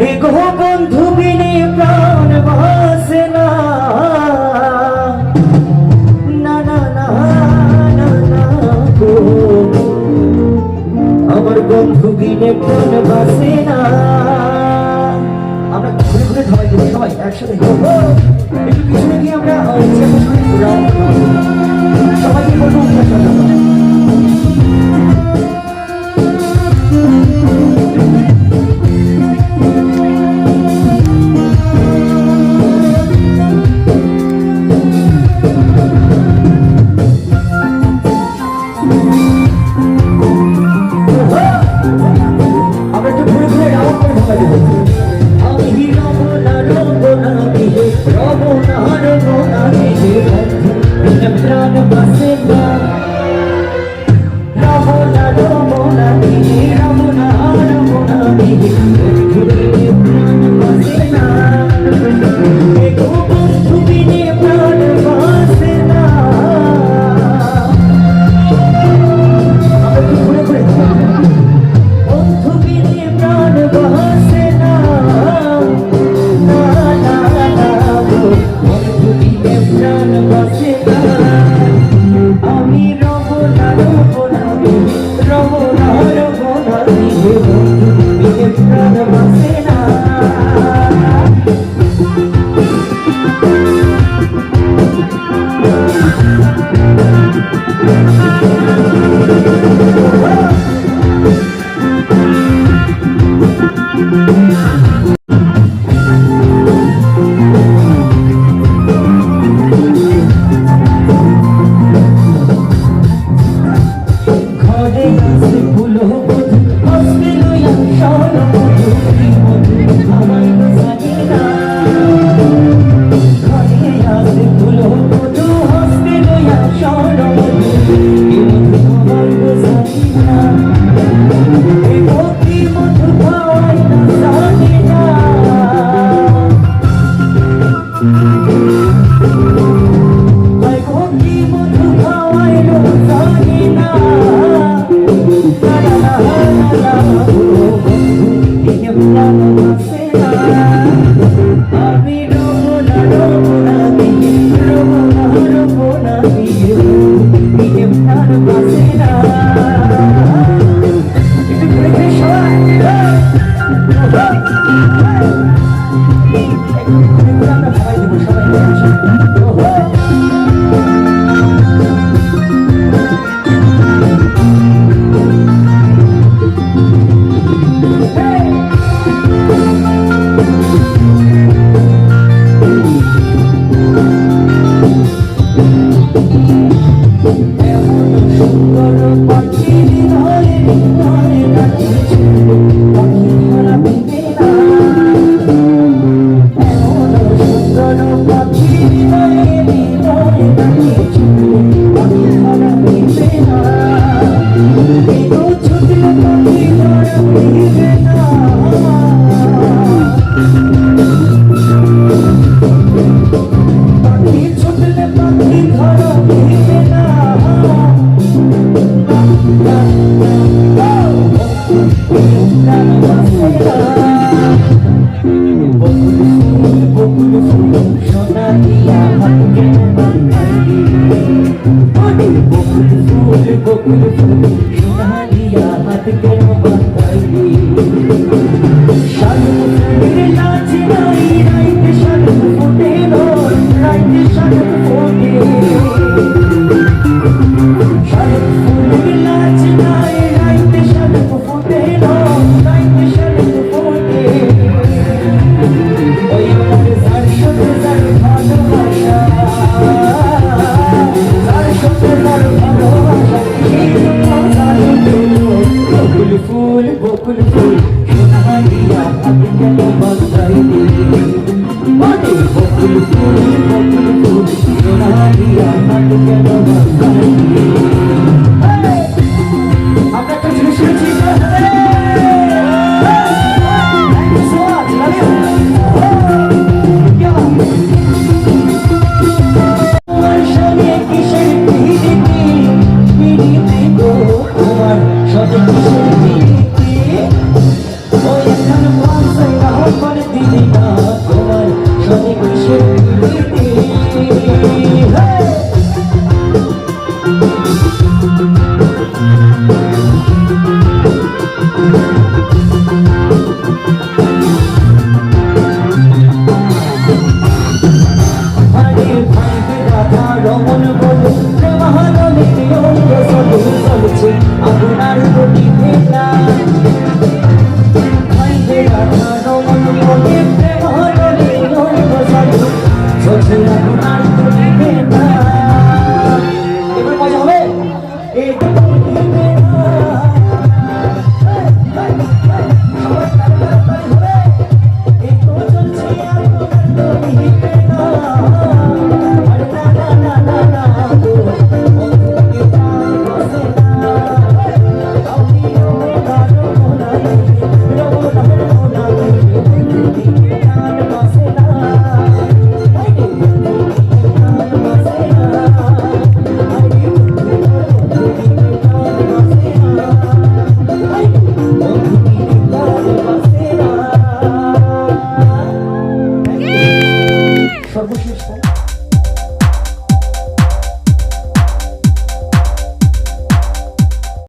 এগো বন্ধু বিনে প্রাণ বাসে না, না না না না না গো, আমার বন্ধু বিনে প্রাণ বাসে না। আমরা ঘুরে ঘুরে সবাই দেবো, সবাই একসাথে একটু পিছনে গিয়ে আমরা সবাইকে বলবো আমরা একটু ঘুরে ঘুরে রাউন্ড করে ঢোকা দেবো। আমি রমনা রমনা বিহে রমনা রমনা বিহে বন্ধু প্রাণ বাসে না, রমনা রমনা বিহে রমনা রমনা বিহে বন্ধু প্রাণ বাসে না, এগো বন্ধু বিনে প্রাণ বাসে না। আমরা একটু ঘুরে ঘুরে বন্ধু বিনে প্রাণ বাসে না, না না না গো, বন্ধু বিনে প্রাণ বাসে না। আমি রমনা রমনা বিহে রমনা রমনা বিহে বন্ধু বিনে প্রাণ বাসে না। ঘরে আসে ফুল বধু হস্তে লইয়া সর মধু মধু আমায় গোসানি না, ঘরে আসে ফুল বধু হস্তে লইয়া সর মধু মধু আমায় গোসানি না, এ ভক্তি মধু খাওয়াই না জানি না, ভক্তি মধু খাওয়াই না জানি না। আমি রমনা রমনা বিহে রমনা রমনা বিহে বিহে প্রাণ বাসে না। একটু ঘুরে ঘুরে সবাই একটু ঘুরে ঘুরে আমরা সবাই দেবো, সবাই সুন্দর পাখি হৃদয়ে হৃদয়ে ডাকিছে, পাখি ধরা পেতে না, এমন সুন্দর পাখি হৃদয়ে হৃদয়ে ডাকিছে, পাখি ধরা পেতে না, এগো ছুটলে পাখি ধরা পেতে না, পাখি ছুটলে পাখি ধরা পেতে না। বকুল ফুল সোনা দিয়া হাত কেন বাঁধাইলি, বকুল ফুল সোনা দিয়া হাত কেন বাঁধাইলি, শালুক ফুলের নাচ নাই রাইতে শালুক ফোটে রাইতে শালুক ফোটে, শালুক ফুলের নাচ নাই রাইতে শালুক ফোটে রাইতে শালুক ফোটে, ওই আমার যার সাথে যার ভালোবাসা, যার সাথে যার ভালোবাসা, সেই বকুল ফুল সোনা দিয়া হাত কেন